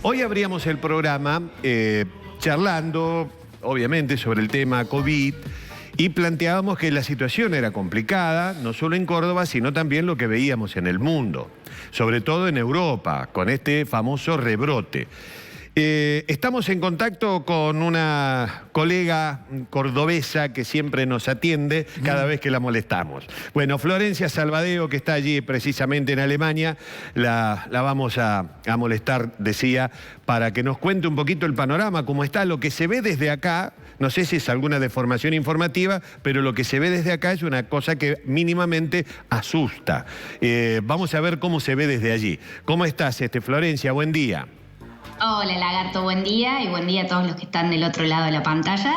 Hoy abríamos el programa charlando, obviamente, sobre el tema COVID y planteábamos que la situación era complicada, no solo en Córdoba, sino también lo que veíamos en el mundo, sobre todo en Europa, con este famoso rebrote. Estamos en contacto con una colega cordobesa que siempre nos atiende cada vez que la molestamos. Bueno, Florencia Salvadeo, que está allí precisamente en Alemania, la vamos a molestar, decía, para que nos cuente un poquito el panorama, cómo está, lo que se ve desde acá. No sé si es alguna deformación informativa, pero lo que se ve desde acá es una cosa que mínimamente asusta. Vamos a ver cómo se ve desde allí. ¿Cómo estás, Florencia? Buen día. Hola, Lagarto, buen día y buen día a todos los que están del otro lado de la pantalla.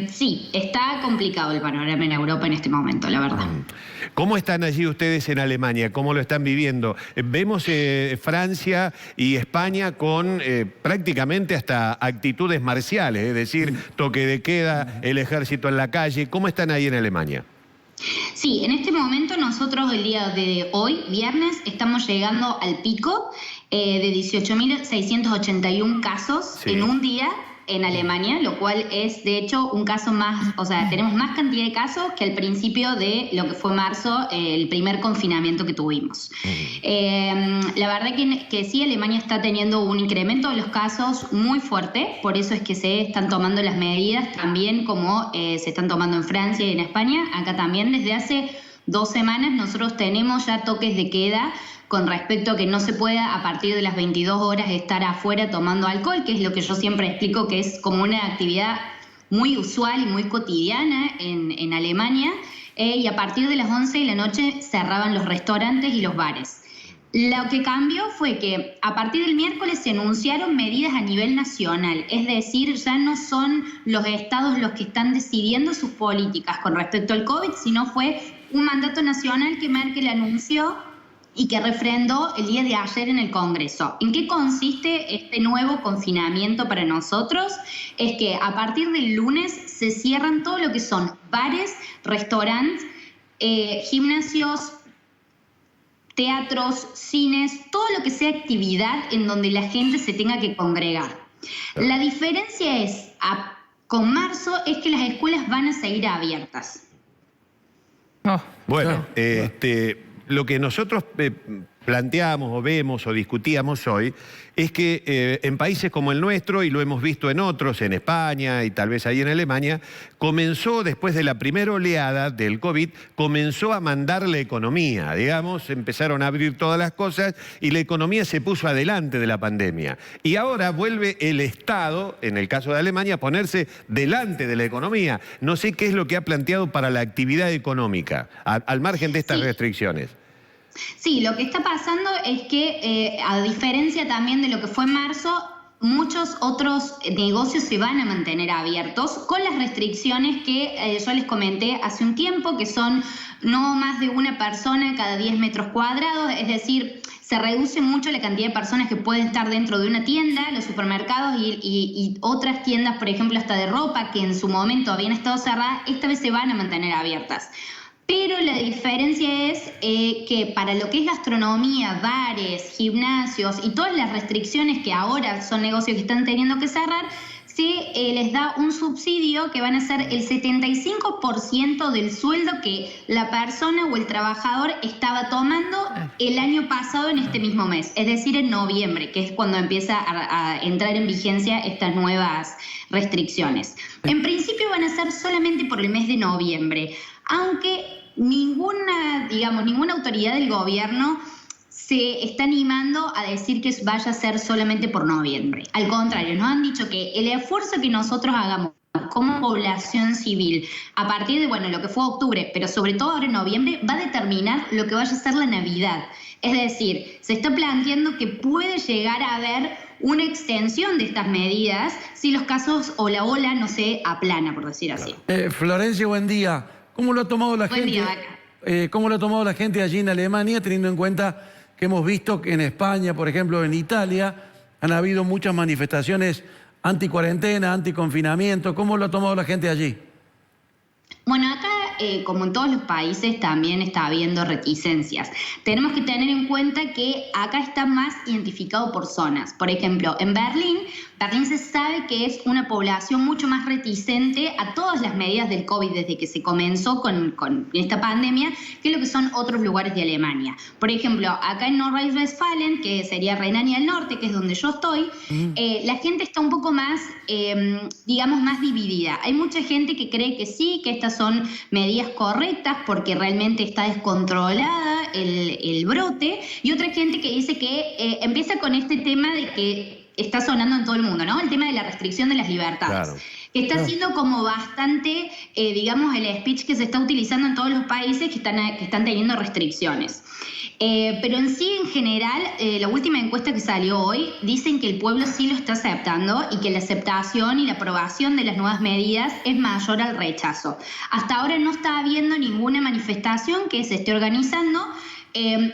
Sí, está complicado el panorama en Europa en este momento, la verdad. ¿Cómo están allí ustedes en Alemania? ¿Cómo lo están viviendo? Vemos Francia y España con prácticamente hasta actitudes marciales, es decir, toque de queda, el ejército en la calle. ¿Cómo están ahí en Alemania? Sí, en este momento nosotros el día de hoy, viernes, estamos llegando al pico de 18.681 casos en un día en Alemania, lo cual es de hecho un caso más, o sea, tenemos más cantidad de casos que al principio de lo que fue marzo, el primer confinamiento que tuvimos. La verdad que sí, Alemania está teniendo un incremento de los casos muy fuerte, por eso es que se están tomando las medidas también como se están tomando en Francia y en España. Acá también desde hace 2 semanas nosotros tenemos ya toques de queda con respecto a que no se pueda a partir de las 22 horas estar afuera tomando alcohol, que es lo que yo siempre explico que es como una actividad muy usual y muy cotidiana en Alemania, y a partir de las 11 de la noche cerraban los restaurantes y los bares. Lo que cambió fue que a partir del miércoles se anunciaron medidas a nivel nacional, es decir, ya no son los estados los que están decidiendo sus políticas con respecto al COVID, sino fue un mandato nacional que Merkel anunció y que refrendó el día de ayer en el Congreso. ¿En qué consiste este nuevo confinamiento para nosotros? Es que a partir del lunes se cierran todo lo que son bares, restaurantes, gimnasios, teatros, cines, todo lo que sea actividad en donde la gente se tenga que congregar. La diferencia es, con marzo, es que las escuelas van a seguir abiertas. Bueno, lo que nosotros planteamos o vemos o discutíamos hoy es que en países como el nuestro, y lo hemos visto en otros, en España y tal vez ahí en Alemania, comenzó después de la primera oleada del COVID, comenzó a mandar la economía, digamos, empezaron a abrir todas las cosas y la economía se puso adelante de la pandemia. Y ahora vuelve el Estado, en el caso de Alemania, a ponerse delante de la economía. No sé qué es lo que ha planteado para la actividad económica, al margen de estas restricciones. Sí, lo que está pasando es que, a diferencia también de lo que fue en marzo, muchos otros negocios se van a mantener abiertos con las restricciones que yo les comenté hace un tiempo, que son no más de una persona cada 10 metros cuadrados, es decir, se reduce mucho la cantidad de personas que pueden estar dentro de una tienda, los supermercados y otras tiendas, por ejemplo, hasta de ropa, que en su momento habían estado cerradas, esta vez se van a mantener abiertas. Pero la diferencia es que para lo que es gastronomía, bares, gimnasios y todas las restricciones que ahora son negocios que están teniendo que cerrar, se les da un subsidio que van a ser el 75% del sueldo que la persona o el trabajador estaba tomando el año pasado en este mismo mes, es decir, en noviembre, que es cuando empieza a entrar en vigencia estas nuevas restricciones. En principio van a ser solamente por el mes de noviembre, aunque ninguna autoridad del gobierno se está animando a decir que vaya a ser solamente por noviembre. Al contrario, nos han dicho que el esfuerzo que nosotros hagamos como población civil a partir de lo que fue octubre, pero sobre todo ahora en noviembre, va a determinar lo que vaya a ser la Navidad. Es decir, se está planteando que puede llegar a haber una extensión de estas medidas si los casos o la ola no se aplana, por decir así. Florencia, buen día. ¿Cómo lo ha tomado la gente? ¿Cómo lo ha tomado la gente allí en Alemania, teniendo en cuenta que hemos visto que en España, por ejemplo, en Italia, han habido muchas manifestaciones anti-cuarentena, anti-confinamiento? ¿Cómo lo ha tomado la gente allí? Bueno, acá como en todos los países, también está habiendo reticencias. Tenemos que tener en cuenta que acá está más identificado por zonas. Por ejemplo, en Berlín se sabe que es una población mucho más reticente a todas las medidas del COVID desde que se comenzó con esta pandemia, que lo que son otros lugares de Alemania. Por ejemplo, acá en Nordrhein-Westfalen, que sería Renania del Norte, que es donde yo estoy, la gente está un poco más, digamos, más dividida. Hay mucha gente que cree que sí, que estas son medidas correctas porque realmente está descontrolada el brote, y otra gente que dice que empieza con este tema de que está sonando en todo el mundo, ¿no? El tema de la restricción de las libertades. Claro. Que está siendo como bastante, digamos, el speech que se está utilizando en todos los países que están teniendo restricciones. Pero en sí, en general, la última encuesta que salió hoy dicen que el pueblo sí lo está aceptando y que la aceptación y la aprobación de las nuevas medidas es mayor al rechazo. Hasta ahora no está habiendo ninguna manifestación que se esté organizando.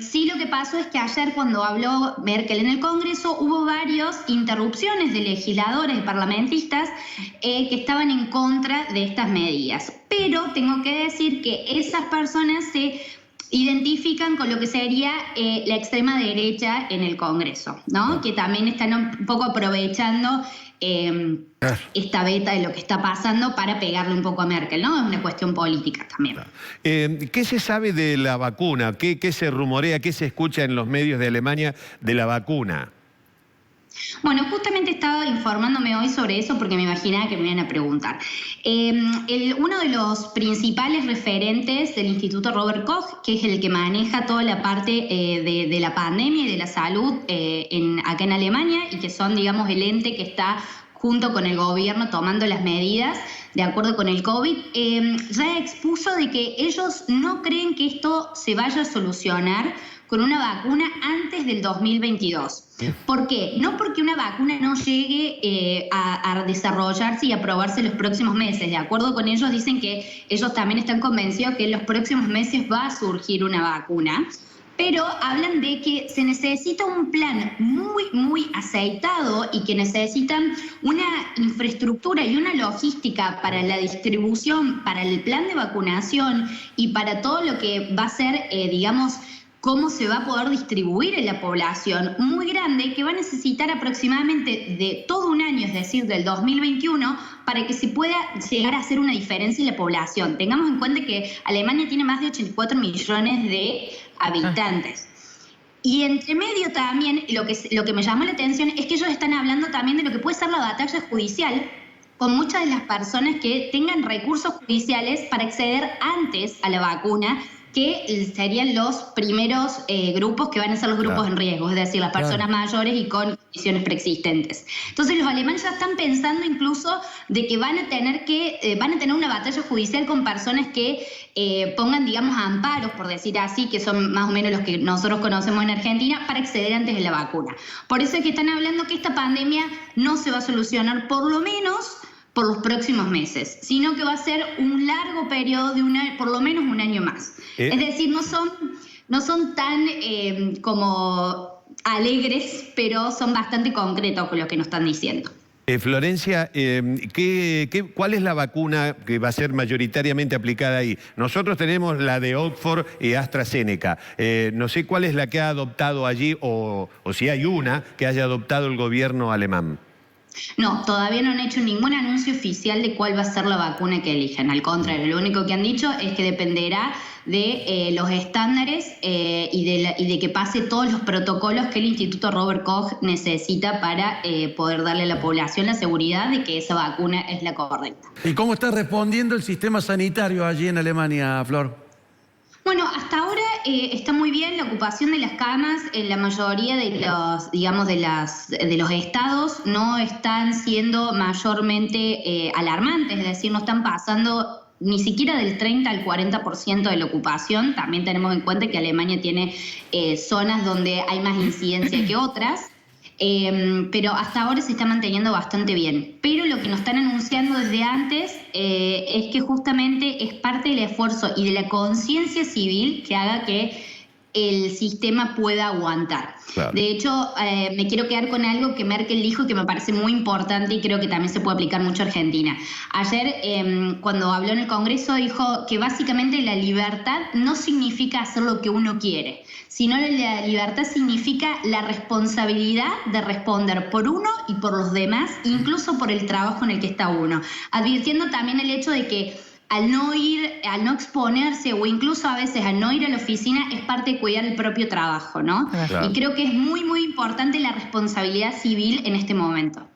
Sí, lo que pasó es que ayer, cuando habló Merkel en el Congreso, hubo varias interrupciones de legisladores, de parlamentistas, que estaban en contra de estas medidas. Pero tengo que decir que esas personas se identifican con lo que sería la extrema derecha en el Congreso, ¿no? Que también están un poco aprovechando esta beta de lo que está pasando para pegarle un poco a Merkel, ¿no? Es una cuestión política también. ¿Qué se sabe de la vacuna? ¿Qué se rumorea? ¿Qué se escucha en los medios de Alemania de la vacuna? Bueno, justamente estaba informándome hoy sobre eso porque me imaginaba que me iban a preguntar. Uno de los principales referentes del Instituto Robert Koch, que es el que maneja toda la parte de la pandemia y de la salud acá en Alemania, y que son, digamos, el ente que está junto con el gobierno tomando las medidas de acuerdo con el COVID, ya expuso de que ellos no creen que esto se vaya a solucionar con una vacuna antes del 2022. ¿Por qué? No porque una vacuna no llegue a desarrollarse y a aprobarse en los próximos meses. De acuerdo con ellos, dicen que ellos también están convencidos que en los próximos meses va a surgir una vacuna. Pero hablan de que se necesita un plan muy, muy aceitado y que necesitan una infraestructura y una logística para la distribución, para el plan de vacunación y para todo lo que va a ser, digamos, cómo se va a poder distribuir en la población muy grande, que va a necesitar aproximadamente de todo un año, es decir, del 2021, para que se pueda llegar a hacer una diferencia en la población. Tengamos en cuenta que Alemania tiene más de 84 millones de habitantes. Y entre medio también, lo que me llamó la atención es que ellos están hablando también de lo que puede ser la batalla judicial con muchas de las personas que tengan recursos judiciales para acceder antes a la vacuna, que serían los primeros grupos que van a ser los grupos en riesgo, es decir, las personas mayores y con condiciones preexistentes. Entonces los alemanes ya están pensando incluso de que van a tener una batalla judicial con personas que pongan, digamos, amparos, por decir así, que son más o menos los que nosotros conocemos en Argentina, para acceder antes de la vacuna. Por eso es que están hablando que esta pandemia no se va a solucionar, por lo menos por los próximos meses, sino que va a ser un largo periodo de por lo menos un año más. Es decir, no son tan como alegres, pero son bastante concretos con lo que nos están diciendo. Florencia, ¿cuál es la vacuna que va a ser mayoritariamente aplicada ahí? Nosotros tenemos la de Oxford y AstraZeneca. No sé cuál es la que ha adoptado allí o si hay una que haya adoptado el gobierno alemán. No, todavía no han hecho ningún anuncio oficial de cuál va a ser la vacuna que elijan. Al contrario, lo único que han dicho es que dependerá de los estándares y de que pase todos los protocolos que el Instituto Robert Koch necesita para poder darle a la población la seguridad de que esa vacuna es la correcta. ¿Y cómo está respondiendo el sistema sanitario allí en Alemania, Flor? Bueno, hasta ahora está muy bien la ocupación de las camas en la mayoría de los, digamos, de los estados. No están siendo mayormente alarmantes, es decir, no están pasando ni siquiera del 30 al 40% de la ocupación. También tenemos en cuenta que Alemania tiene zonas donde hay más incidencia que otras. Pero hasta ahora se está manteniendo bastante bien. Pero lo que nos están anunciando desde antes es que justamente es parte del esfuerzo y de la conciencia civil que haga que el sistema pueda aguantar. Claro. De hecho, me quiero quedar con algo que Merkel dijo que me parece muy importante y creo que también se puede aplicar mucho a Argentina. Ayer, cuando habló en el Congreso, dijo que básicamente la libertad no significa hacer lo que uno quiere, sino la libertad significa la responsabilidad de responder por uno y por los demás, incluso por el trabajo en el que está uno. Advirtiendo también el hecho de que al no ir, al no exponerse o incluso a veces al no ir a la oficina es parte de cuidar el propio trabajo, ¿no? Claro. Y creo que es muy, muy importante la responsabilidad civil en este momento.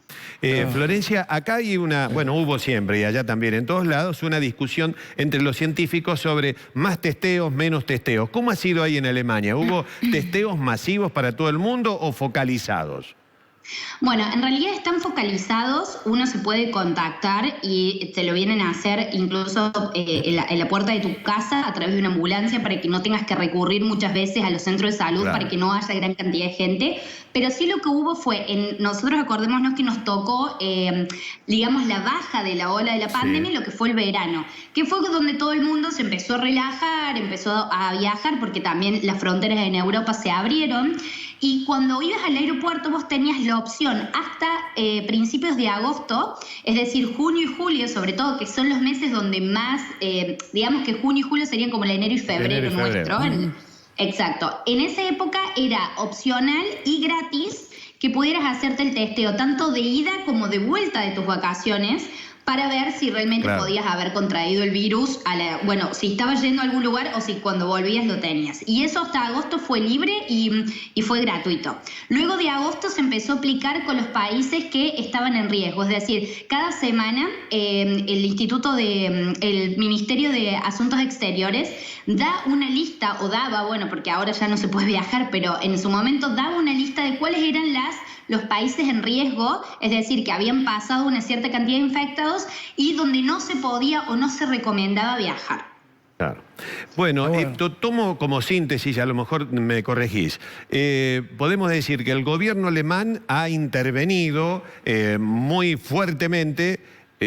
Florencia, acá hay hubo siempre y allá también en todos lados una discusión entre los científicos sobre más testeos, menos testeos. ¿Cómo ha sido ahí en Alemania? ¿Hubo testeos masivos para todo el mundo o focalizados? Bueno, en realidad están focalizados, uno se puede contactar y te lo vienen a hacer incluso en la puerta de tu casa a través de una ambulancia para que no tengas que recurrir muchas veces a los centros de salud, claro, para que no haya gran cantidad de gente. Pero sí lo que hubo fue, nosotros acordémonos que nos tocó, digamos, la baja de la ola de la pandemia, lo que fue el verano, que fue donde todo el mundo se empezó a relajar, empezó a viajar, porque también las fronteras en Europa se abrieron. Y cuando ibas al aeropuerto vos tenías la opción hasta principios de agosto, es decir, junio y julio sobre todo, que son los meses donde más, digamos que junio y julio serían como el enero y febrero nuestro. Exacto. En esa época era opcional y gratis que pudieras hacerte el testeo tanto de ida como de vuelta de tus vacaciones, para ver si realmente podías haber contraído el virus, si estabas yendo a algún lugar o si cuando volvías lo tenías. Y eso hasta agosto fue libre y fue gratuito. Luego de agosto se empezó a aplicar con los países que estaban en riesgo. Es decir, cada semana el Ministerio de Asuntos Exteriores da una lista, o daba, porque ahora ya no se puede viajar, pero en su momento daba una lista de cuáles eran los países en riesgo, es decir, que habían pasado una cierta cantidad de infectados y donde no se podía o no se recomendaba viajar. Claro. Bueno, tomo como síntesis, a lo mejor me corregís. Podemos decir que el gobierno alemán ha intervenido muy fuertemente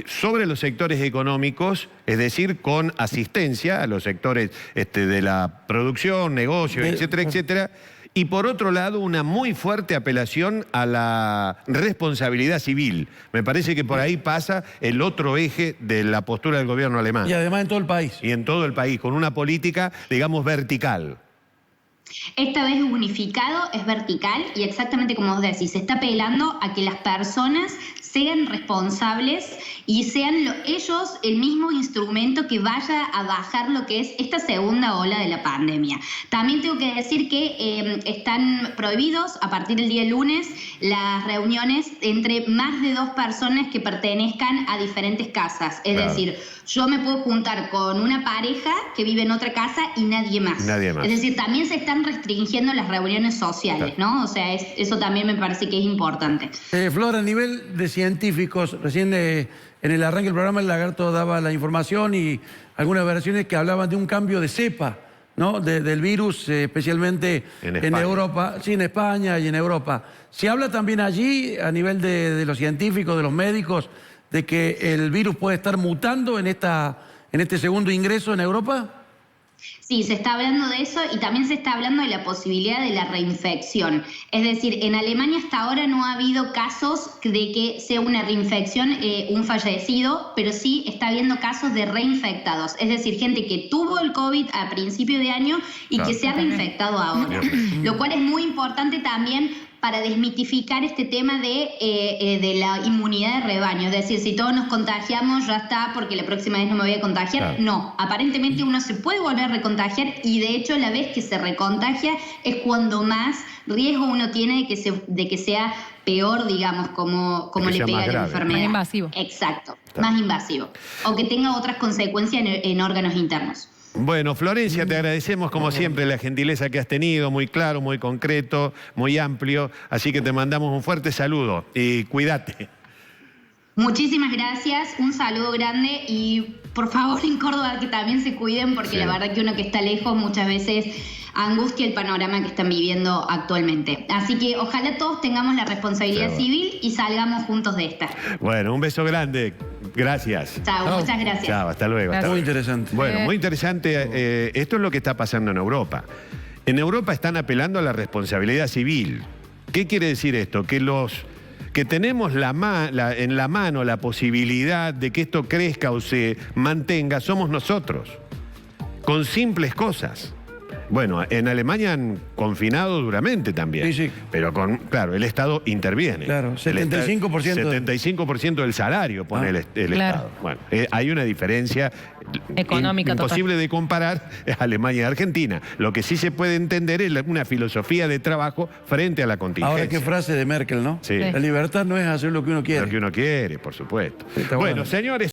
sobre los sectores económicos, es decir, con asistencia a los sectores de la producción, negocios, etcétera, etcétera. Y por otro lado, una muy fuerte apelación a la responsabilidad civil. Me parece que por ahí pasa el otro eje de la postura del gobierno alemán. Y además en todo el país. Y en todo el país, con una política, digamos, vertical. Esta vez es unificado, es vertical y exactamente como vos decís, se está apelando a que las personas sean responsables y sean ellos el mismo instrumento que vaya a bajar lo que es esta segunda ola de la pandemia. También tengo que decir que están prohibidos a partir del día lunes las reuniones entre más de 2 personas que pertenezcan a diferentes casas. Es decir, yo me puedo juntar con una pareja que vive en otra casa y nadie más. Es decir, también se están restringiendo las reuniones sociales, ¿no? O sea, eso también me parece que es importante. Flor, a nivel de científicos, recién en el arranque del programa el Lagarto daba la información y algunas versiones que hablaban de un cambio de cepa, ¿no? Del virus, especialmente en Europa, sí, en España y en Europa. ¿Se habla también allí, a nivel de los científicos, de los médicos, de que el virus puede estar mutando en este segundo ingreso en Europa? Sí, se está hablando de eso y también se está hablando de la posibilidad de la reinfección. Es decir, en Alemania hasta ahora no ha habido casos de que sea una reinfección, un fallecido, pero sí está habiendo casos de reinfectados. Es decir, gente que tuvo el COVID a principio de año y que se ha reinfectado ahora. Lo cual es muy importante también para desmitificar este tema de la inmunidad de rebaño. Es decir, si todos nos contagiamos, ya está, porque la próxima vez no me voy a contagiar. No, aparentemente uno se puede volver a recontagiar y de hecho la vez que se recontagia es cuando más riesgo uno tiene de que sea peor, digamos, como le pega la enfermedad. Más invasivo. Exacto, más invasivo. O que tenga otras consecuencias en órganos internos. Bueno, Florencia, te agradecemos como siempre la gentileza que has tenido, muy claro, muy concreto, muy amplio, así que te mandamos un fuerte saludo y cuídate. Muchísimas gracias, un saludo grande y por favor en Córdoba que también se cuiden porque la verdad que uno que está lejos muchas veces angustia el panorama que están viviendo actualmente. Así que ojalá todos tengamos la responsabilidad civil y salgamos juntos de esta. Bueno, un beso grande. Gracias. Chao, muchas gracias. Chao, hasta luego. Muy interesante. Bueno, muy interesante. Esto es lo que está pasando en Europa. En Europa están apelando a la responsabilidad civil. ¿Qué quiere decir esto? Que tenemos en la mano la posibilidad de que esto crezca o se mantenga, somos nosotros, con simples cosas. Bueno, en Alemania han confinado duramente también. Sí, sí. Pero claro, el Estado interviene. Claro, 75%. 75% del salario pone el Estado. Bueno, hay una diferencia económica imposible de comparar Alemania y Argentina. Lo que sí se puede entender es una filosofía de trabajo frente a la contingencia. Ahora, qué frase de Merkel, ¿no? Sí. La libertad no es hacer lo que uno quiere. Lo que uno quiere, por supuesto. Sí, está bueno, bueno. señores.